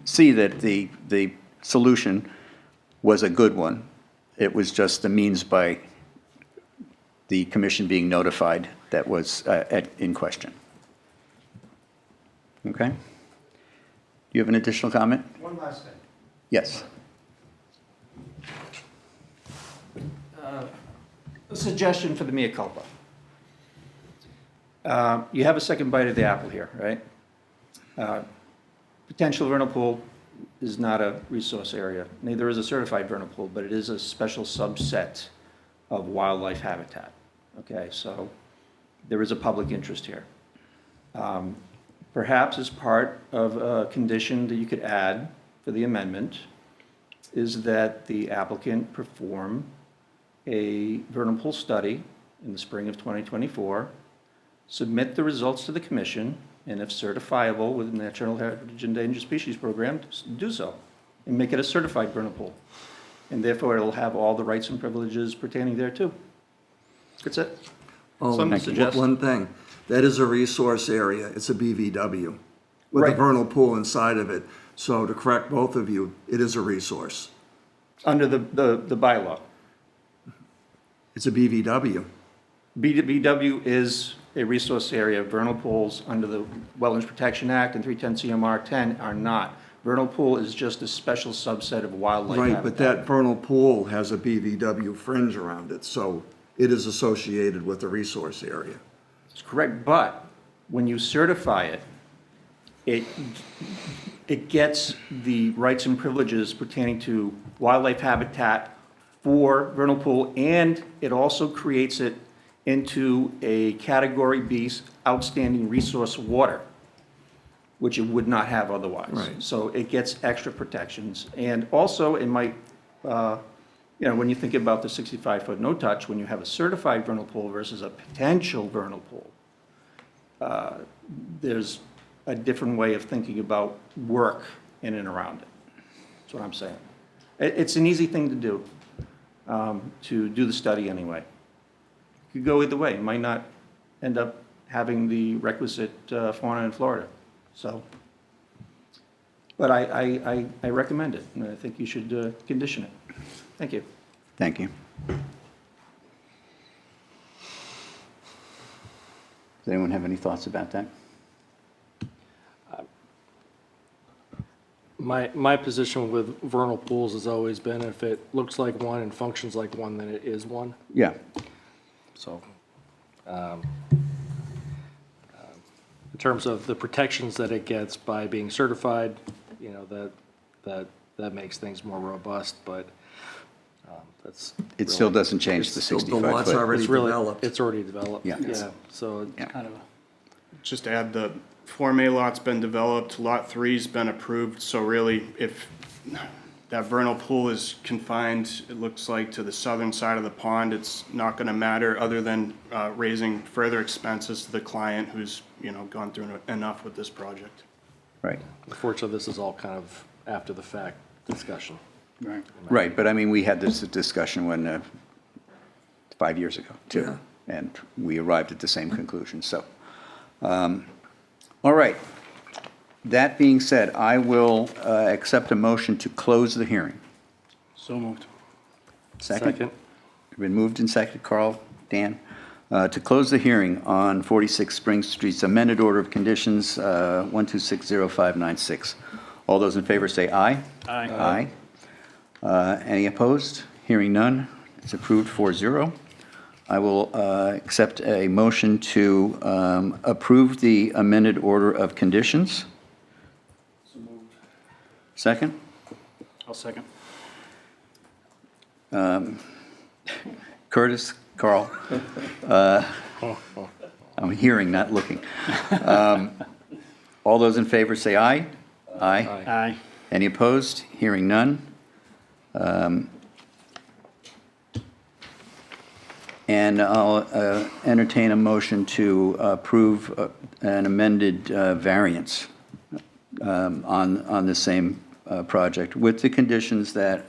see that the solution was a good one. It was just the means by the commission being notified that was in question. Okay? Do you have an additional comment? One last thing. Yes. A suggestion for the mea culpa. You have a second bite of the apple here, right? Potential vernal pool is not a resource area. Neither is a certified vernal pool, but it is a special subset of wildlife habitat. Okay, so there is a public interest here. Perhaps as part of a condition that you could add for the amendment is that the applicant perform a vernal pool study in the spring of 2024, submit the results to the commission, and if certifiable with the Natural Heritage Endangered Species Program, do so, and make it a certified vernal pool. And therefore, it'll have all the rights and privileges pertaining thereto. That's it. Something to suggest. One thing, that is a resource area, it's a BVW, with a Right. vernal pool inside of it. So to correct both of you, it is a resource. Under the bylaw. It's a BVW. BW is a resource area. Vernal pools under the Wetlands Protection Act and 310 CMR 10 are not. Vernal pool is just a special subset of wildlife Right, habitat. but that vernal pool has a BVW fringe around it, so it is associated with the resource area. That's correct, but when you certify it, it gets the rights and privileges pertaining to wildlife habitat for vernal pool, and it also creates it into a Category B outstanding resource water, which it would not have otherwise. Right. So it gets extra protections. And also, it might, when you think about the 65-foot no-touch, when you have a certified vernal pool versus a potential vernal pool, there's a different way of thinking about work in and around it. That's what I'm saying. It's an easy thing to do the study anyway. You could go either way. You might not end up having the requisite fauna in Florida. So, but I recommend it, and I think you should condition it. Thank you. Thank you. Does anyone have any thoughts about that? My position with vernal pools has always been if it looks like one and functions like one, then it is one. Yeah, So, in terms of the protections that it gets by being certified, that makes things more robust, but that's. it still doesn't change the Still, the 65 lot's foot. already It's really, developed. it's already developed. Yeah. Yeah, so Yeah. Kind of, Just to add, the Form A lot's been developed, Lot 3's been approved, so really, if that vernal pool is confined, it looks like, to the southern side of the pond, it's not gonna matter, other than raising further expenses to the client who's, gone through enough with this project. Right, unfortunately, this is all kind of after the fact discussion. right. right, but I mean, we had this discussion 5 years ago, too, and we arrived at the same conclusion, so. All right. That being said, I will accept a motion to close the hearing. So moved. Second? Been moved and seconded, Carl, Dan, to close the hearing on 46 Spring Street's amended order of conditions, 1260596. All those in favor say aye. Aye. Aye. Any opposed? Hearing none. It's approved 4-0. I will accept a motion to approve the amended order of conditions. Second? I'll second. Curtis, Carl. I'm hearing, not looking. All those in favor say aye. Aye. Aye. Any opposed? Hearing none. And I'll entertain a motion to approve an amended variance on the same project, with the conditions that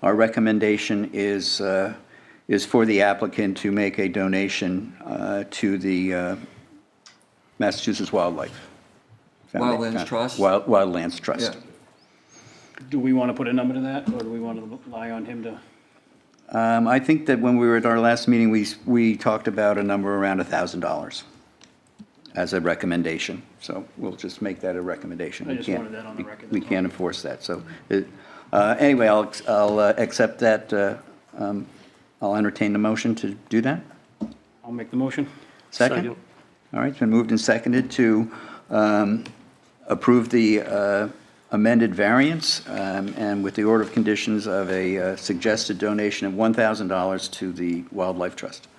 our recommendation is for the applicant to make a donation to the Massachusetts Wildlife Foundation. Wildlands Trust? Wildlands Trust. Yeah. Do we want to put a number to that, or do we want to rely on him to? I think that when we were at our last meeting, we talked about a number around $1,000 as a recommendation. So we'll just make that a recommendation. I We just can't- wanted that on the record, We that's all. can't enforce that, so. Anyway, I'll accept that. I'll entertain the motion to do that. I'll make the motion. Second? All right, it's been moved and seconded to approve the amended variance and with the order of conditions of a suggested donation of $1,000 to the Wildlife Trust.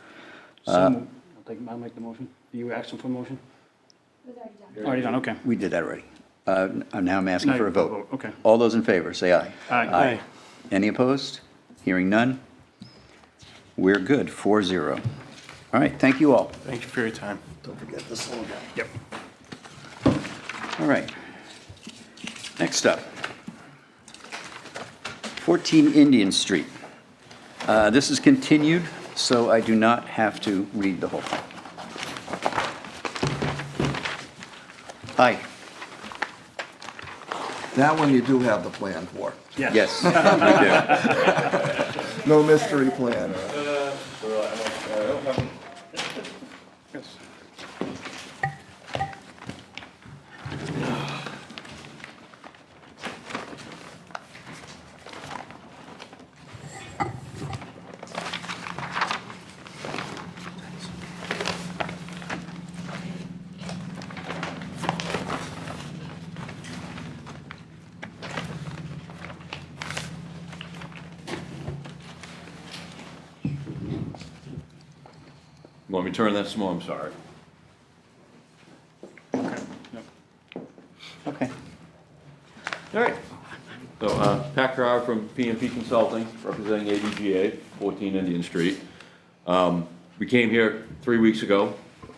So moved. I'll make the motion. Are you asking for a motion? Already done, okay. We did that already. Now I'm asking Now for a you vote. Okay. All those in favor, say aye. Aye. Any opposed? Hearing none? We're good, 4-0. All right, thank you all. Thank you for your time. Don't forget to slow down. Yep. All right. Next up, 14 Indian Street. This is continued, so I do not have to read the whole thing. Hi. That one you do have the plan for. Yes, we do. No mystery plan. Yes. Want me to turn that small? I'm sorry. Okay. Yep. Okay. All right. So, Pat Carver from PMP Consulting, representing ADGA, 14 Indian Street. We came here 3 weeks ago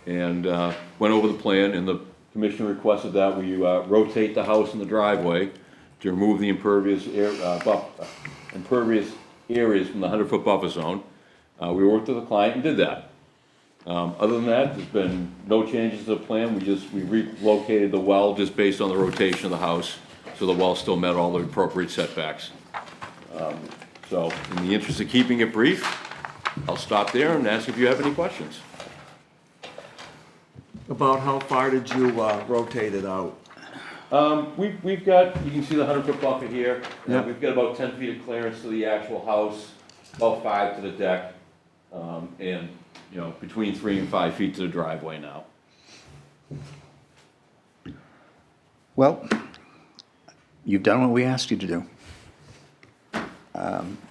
and went over the plan, and the commission requested that we rotate the house in the driveway to remove the impervious areas from the 100-foot buffer zone. We worked with the client and did that. Other than that, there's been no changes to the plan. We relocated the well just based on the rotation of the house, so the well still met all the appropriate setbacks. So in the interest of keeping it brief, I'll stop there and ask if you have any questions. About how far did you rotate it out? We've got, you can see the 100-foot buffer here. Yep. We've got about 10 feet of clearance to the actual house, about 5 to the deck, and, you know, between 3 and 5 feet to the driveway now. Well, you've done what we asked you to do.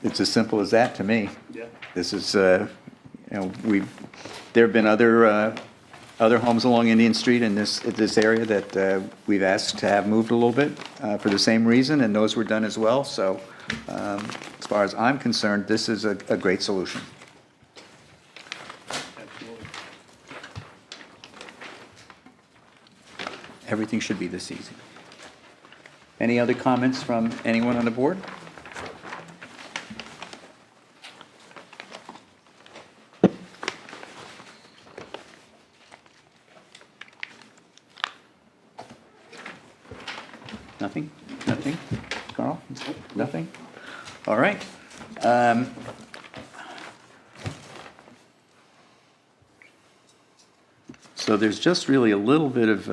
It's as simple as that to me. Yeah. This is, you know, there have been other homes along Indian Street in this area that we've asked to have moved a little bit for the same reason, and those were done as well. So as far as I'm concerned, this is a great solution. Absolutely. Everything should be this easy. Any other comments from anyone on the board? Nothing? Nothing? Carl? Nothing? All right. So there's just really a little bit of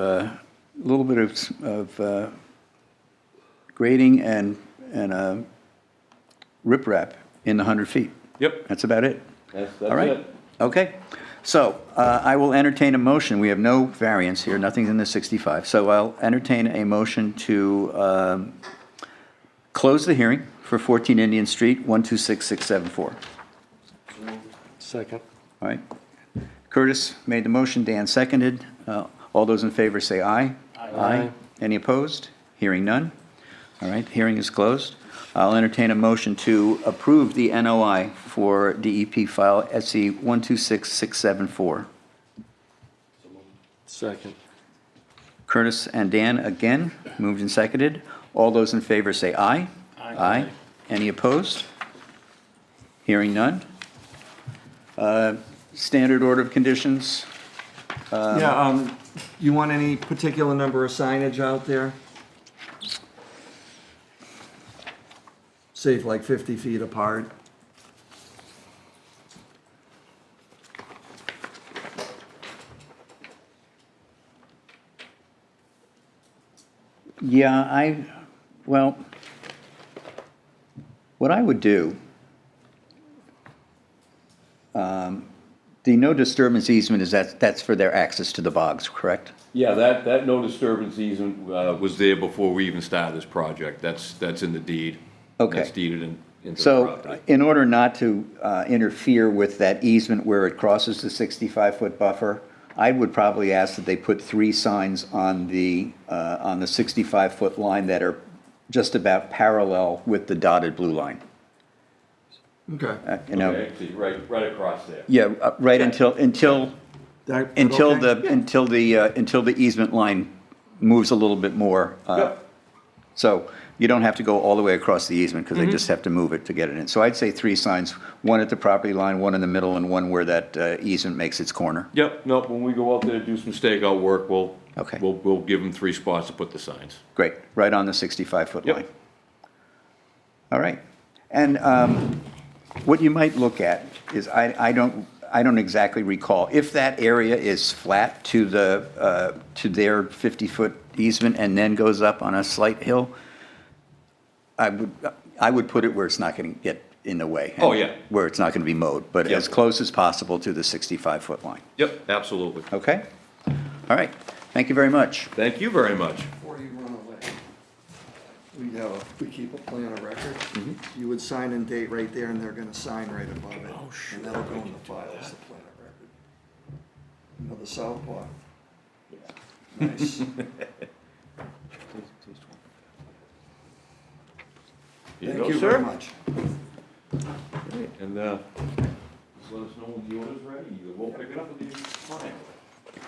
grading and riprap in the 100 feet. Yep, That's about it. that's All right. it. Okay. So I will entertain a motion. We have no variance here. Nothing's in the 65. So I'll entertain a motion to close the hearing for 14 Indian Street, 126674. Second. All right. Curtis made the motion, Dan seconded. All those in favor say aye. Aye. Any opposed? Hearing none. All right, hearing is closed. I'll entertain a motion to approve the NOI for DEP file SE 126674. Second. Curtis and Dan again, moved and seconded. All those in favor say aye. Aye. Any opposed? Hearing none. Standard order of conditions. Yeah, you want any particular number of signage out there? Say like 50 feet apart? Yeah, well, what I would do, the no disturbance easement is that's for their access to the bogs, correct? Yeah, that no disturbance easement was there before we even started this project. That's in the deed. Okay. That's deeded in into the So property. in order not to interfere with that easement where it crosses the 65-foot buffer, I would probably ask that they put 3 signs on the 65-foot line that are just about parallel with the dotted blue line. Okay. You know, Okay, so you're right across there. yeah, right until That until okay? until the easement line moves a little bit more. Yep. So you don't have to go all the way across the easement because they just have to move it to get it in. So I'd say 3 signs, one at the property line, one in the middle, and one where that easement makes its corner. Yep, no, when we go out there to do some stakeout work, Okay. we'll give them 3 spots to put the signs. Great, right on the 65-foot Yep. line. All right. And what you might look at is, I don't exactly recall, if that area is flat to their 50-foot easement and then goes up on a slight hill, I would put it where it's not going to get in the way. Oh, yeah. Where it's not going to be mowed, but Yep. as close as possible to the 65-foot line. Yep, absolutely. Okay? All right. Thank you very much. Thank you very much. Before you run away, we keep a plan of record. You would sign and date right there, and they're gonna sign right above it. Oh, sure. And that'll go in the files, the plan of record. You know, the south part? Yeah. Nice. Here Thank go, you sir. very much. And just let us know when the order's ready. We'll pick it up with you. Fine.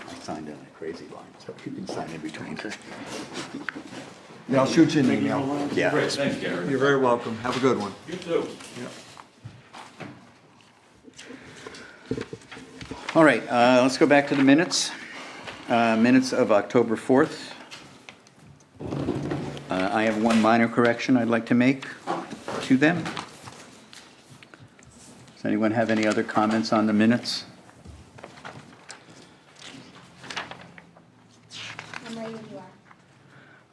I signed on a crazy line, so you can sign in between. Yeah, I'll shoot you an email. Yeah. Great, thanks, Gary. You're very welcome. Have a good one. You too. All right, let's go back to the minutes. Minutes of October 4th. I have one minor correction I'd like to make to them. Does anyone have any other comments on the minutes? I'm ready when you are.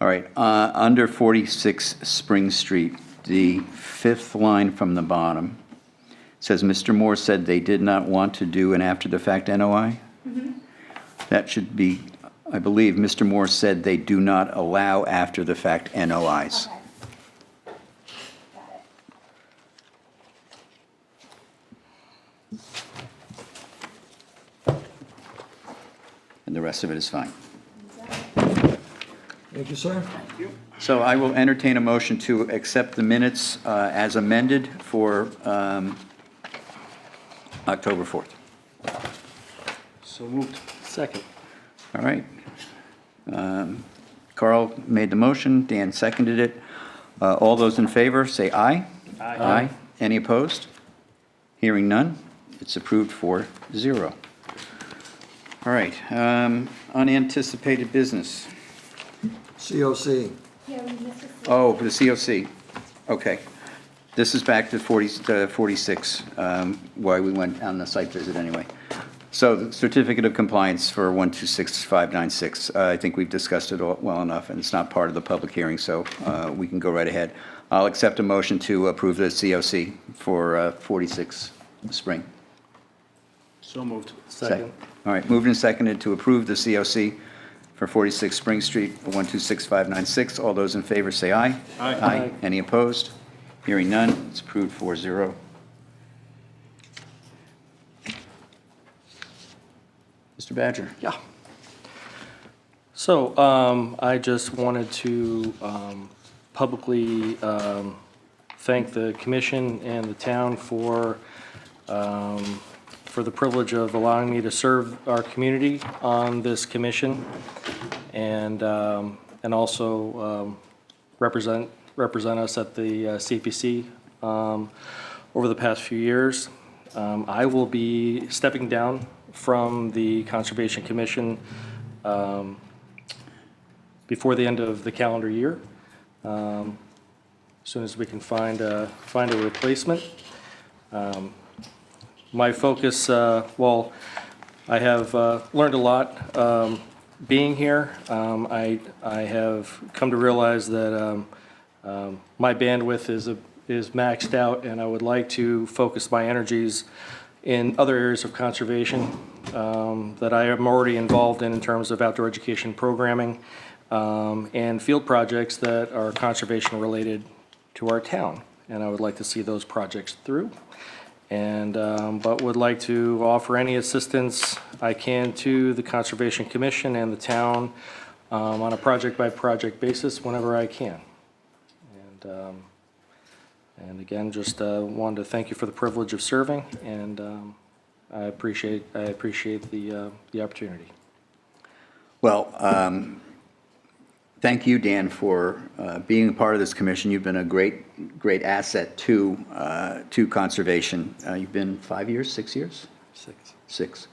All right, under 46 Spring Street, the 5th line from the bottom says, Mr. Moore said they did not want to do an after-the-fact NOI. That should be, I believe, Mr. Moore said they do not allow after-the-fact NOIs. Okay. Got it. And the rest of it is fine. Thank you, sir. So I will entertain a motion to accept the minutes as amended for October 4th. So moved. Second. All right. Carl made the motion, Dan seconded it. All those in favor, say aye. Aye. Any opposed? Hearing none, it's approved 4-0. All right, unanticipated business. COC. Yeah, we missed a C. Oh, the COC. Okay. This is back to 46, why we went on the site visit anyway. So the certificate of compliance for 126596, I think we've discussed it all well enough, and it's not part of the public hearing, so we can go right ahead. I'll accept a motion to approve the COC for 46 Spring. So moved. Second. All right, moved and seconded to approve the COC for 46 Spring Street, 126596. All those in favor say aye. Aye. Aye. Any opposed? Hearing none, it's approved 4-0. Mr. Badger? Yeah. So, I just wanted to publicly thank the commission and the town for the privilege of allowing me to serve our community on this commission, and also represent us at the CPC over the past few years. I will be stepping down from the Conservation Commission before the end of the calendar year, as soon as we can find a replacement. My focus, well, I have learned a lot being here. I have come to realize that my bandwidth is maxed out, and I would like to focus my energies in other areas of conservation that I am already involved in terms of outdoor education programming and field projects that are conservation related to our town. and I would like to see those projects through. And, but would like to offer any assistance I can to the Conservation Commission and the town on a project-by-project basis whenever I can. And again, just wanted to thank you for the privilege of serving, and I appreciate the opportunity. Well, thank you, Dan, for being a part of this commission. You've been a great asset to conservation. You've been 5 years, 6 years? 6. 6.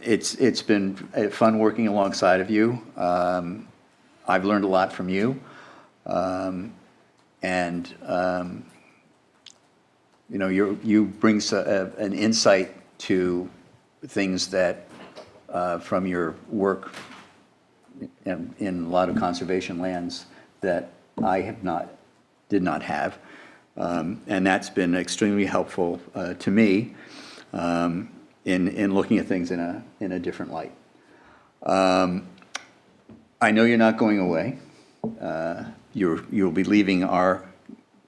It's been fun working alongside of you. I've learned a lot from you. You bring an insight to things that, from your work in a lot of conservation lands, that I did not have. And that's been extremely helpful to me in looking at things in a different light. I know you're not going away. You'll be leaving our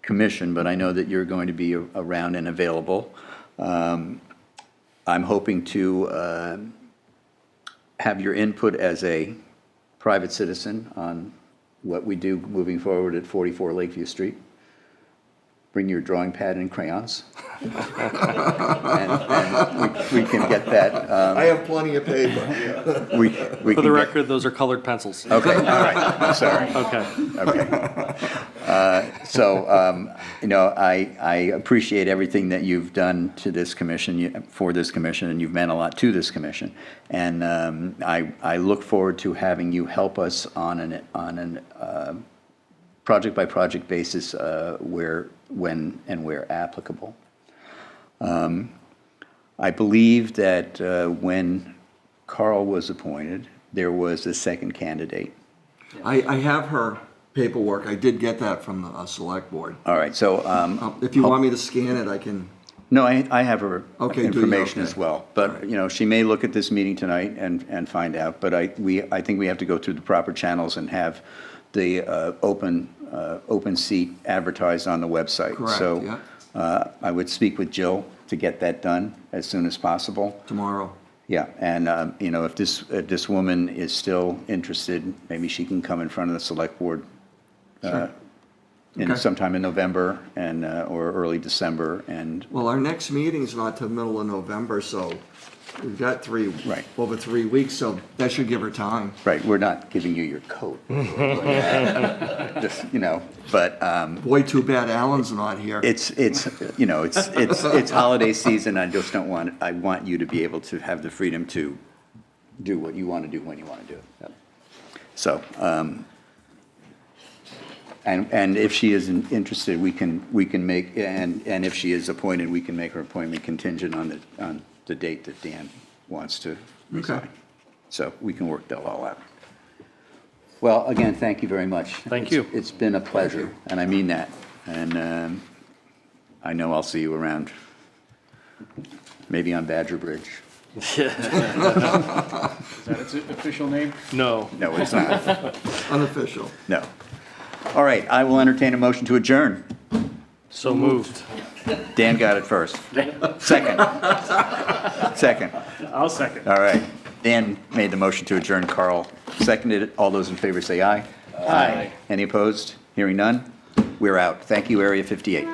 commission, but I know that you're going to be around and available. I'm hoping to have your input as a private citizen on what we do moving forward at 44 Lakeview Street. Bring your drawing pad and crayons. and we can get that. I have plenty of paper. We For can the record, those are colored pencils. Okay, all right, I'm sorry. Okay. Okay. I appreciate everything that you've done to this commission, for this commission, and you've meant a lot to this commission. And I look forward to having you help us on an project-by-project basis when and where applicable. I believe that when Carl was appointed, there was a second candidate. I have her paperwork. I did get that from the select board. All right, so If you want me to scan it, I can. no, I have her Okay, do you? information Okay. as well. But, she may look at this meeting tonight and find out. But I think we have to go through the proper channels and have the open seat advertised on the website. Correct, So yeah. I would speak with Jill to get that done as soon as possible. Tomorrow. Yeah, and, if this woman is still interested, maybe she can come in front of the select board Okay. sometime in November or early December, and Well, our next meeting's not till middle of November, so we've got Right. over 3 weeks, so that should give her time. right, we're not giving you your coat. Just, but Boy, too bad Alan's not here. it's holiday season. I just don't want, I want you to be able to have the freedom to do what you want to do when you want to do it. So, and if she is interested, we can make, and if she is appointed, we can make her appointment contingent on the date that Dan wants to resign. So we can work that all out. Well, again, thank you very much. Thank you. It's been a pleasure, and I mean that. And I know I'll see you around, maybe on Badger Bridge. Is that its official name? No. No, it's not. Unofficial. No. All right, I will entertain a motion to adjourn. So moved. Dan got it first. Second. Second. I'll second. All right. Dan made the motion to adjourn. Carl seconded it. All those in favor say aye. Aye. Any opposed? Hearing none? We're out. Thank you, Area 58.